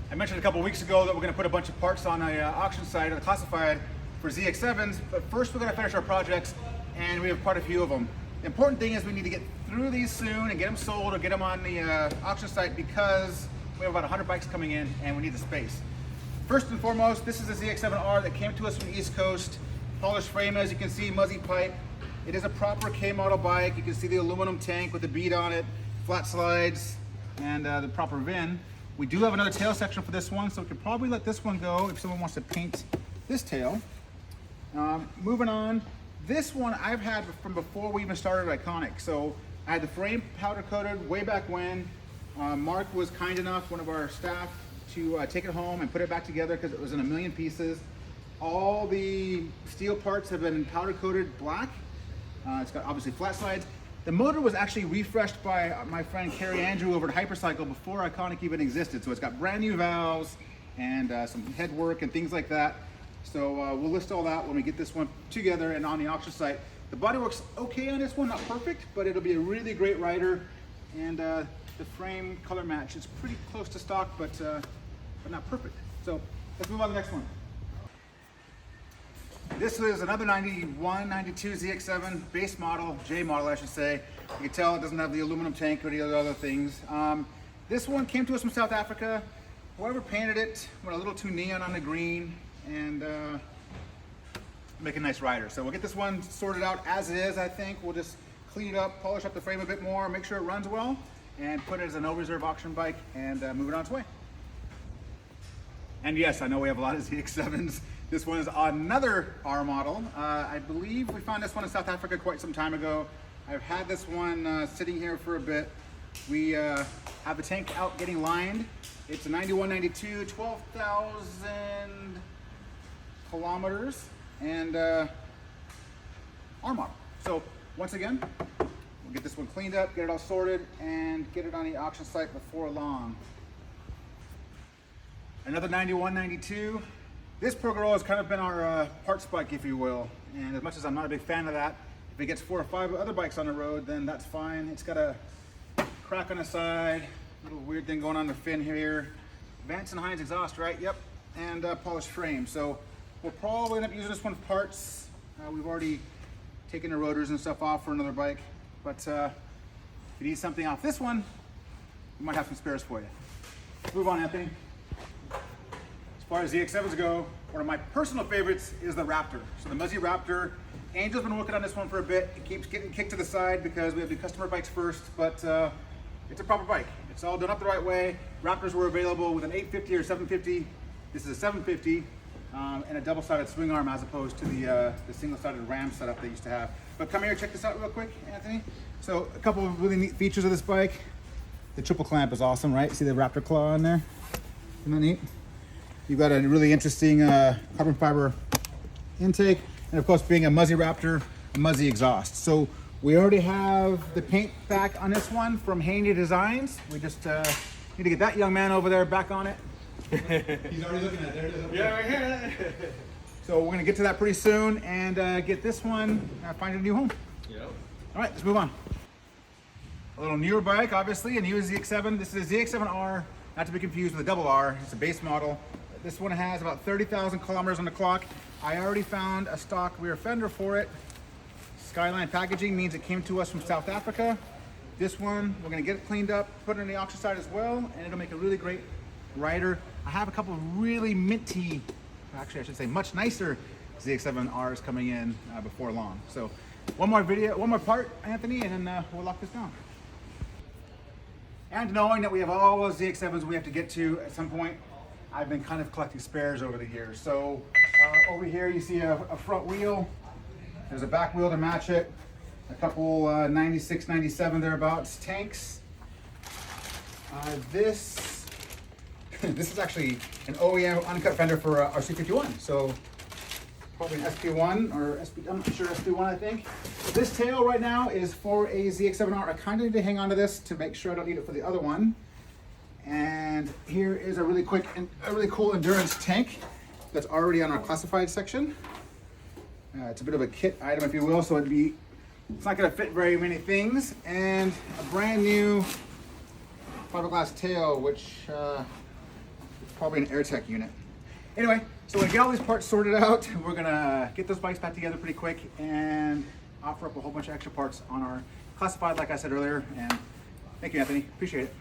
I mentioned a couple weeks ago that we're going to put a bunch of parts on a auction site or the classified for ZX-7s, but first we're going to finish our projects, and we have quite a few of them. The important thing is we need to get through these soon and get them sold or get them on the auction site, because we have about 100 bikes coming in and we need the space. First and foremost, this is a ZX-7R that came to us from the East Coast. Polished frame, as you can see, muzzy pipe. It is a proper K model bike. You can see the aluminum tank with the bead on it, flat slides, and the proper VIN. We do have another tail section for this one, so we could probably let this one go if someone wants to paint this tail. Moving on, this one I've had from before we even started Iconic. So I had the frame powder coated way back when. Mark was kind enough, one of our staff, to take it home and put it back together because it was in a million pieces. All the steel parts have been powder coated black. It's got obviously flat slides. The motor was actually refreshed by my friend Carrie Andrew over at Hypercycle before Iconic even existed. So it's got brand new valves and some head work and things like that. So we'll list all that when we get this one together and on the auction site. The body works okay on this one, not perfect, but it'll be a really great rider. And the frame color match is pretty close to stock, but not perfect. So let's move on to the next one. This is another 91, 92 ZX-7 base model, J model I should say. You can tell it doesn't have the aluminum tank or the other things. This one came to us from South Africa. Whoever painted it went a little too neon on the green and make a nice rider. So we'll get this one sorted out as it is, I think. We'll just clean it up, polish up the frame a bit more, make sure it runs well, and put it as a no reserve auction bike and move it on its way. And yes, I know we have a lot of ZX-7s. This one is another R model. I believe we found this one in South Africa quite some time ago. I've had this one sitting here for a bit. We have the tank out getting lined. It's a 91, 92, 12,000 kilometers, and R model. So once again, we'll get this one cleaned up, get it all sorted, and get it on the auction site before long. Another 91, 92. This poor girl has kind of been our parts bike, if you will. And as much as I'm not a big fan of that, if it gets 4 or 5 other bikes on the road, then that's fine. It's got a crack on the side, little weird thing going on the fin here. Vance and Hines exhaust, right? Yep. And polished frame. So we'll probably end up using this one for parts. We've already taken the rotors and stuff off for another bike. But if you need something off this one, we might have some spares for you. Let's move on, Anthony. As far as ZX-7s go, one of my personal favorites is the Raptor. So the Muzzy Raptor, Angel's been working on this one for a bit. It keeps getting kicked to the side because we have to do customer bikes first, but it's a proper bike. It's all done up the right way. Raptors were available with an 850 or 750. This is a 750 and a double-sided swing arm as opposed to the single-sided Ram setup they used to have. But come here, check this out real quick, Anthony. So a couple of really neat features of this bike. The triple clamp is awesome, right? See the Raptor claw in there? Isn't that neat? You've got a really interesting carbon fiber intake, and of course, being a Muzzy Raptor, a Muzzy exhaust. So we already have the paint back on this one from Haney Designs. We just need to get that young man over there back on it. He's already looking at it. There it is. Yeah, right here. So we're gonna get to that pretty soon and get this one, find a new home. Yep. All right, let's move on. A little newer bike, obviously, a new ZX-7. This is a ZX-7R, not to be confused with a double R. It's a base model. This one has about 30,000 kilometers on the clock. I already found a stock rear fender for it. Skyline packaging means it came to us from South Africa. This one, we're gonna get it cleaned up, put it on the auction site as well, and it'll make a really great rider. I have a couple of really minty, actually I should say much nicer ZX-7Rs coming in before long. So one more part, Anthony, and then we'll lock this down. And knowing that we have all those ZX-7s we have to get to at some point, I've been kind of collecting spares over the years. So over here you see a front wheel. There's a back wheel to match it. A couple 96, 97 thereabouts tanks. This is actually an OEM uncut fender for our C51. So probably an SP1 or I'm not sure, SP1 I think. This tail right now is for a ZX-7R. I kind of need to hang on to this to make sure I don't need it for the other one. And here is a really cool endurance tank that's already on our classified section. It's a bit of a kit item, if you will, so it's not going to fit very many things. And a brand new fiberglass tail, which probably an AirTech unit. Anyway, so when we get all these parts sorted out, we're gonna get those bikes back together pretty quick and offer up a whole bunch of extra parts on our classified, like I said earlier. And thank you, Anthony. Appreciate it.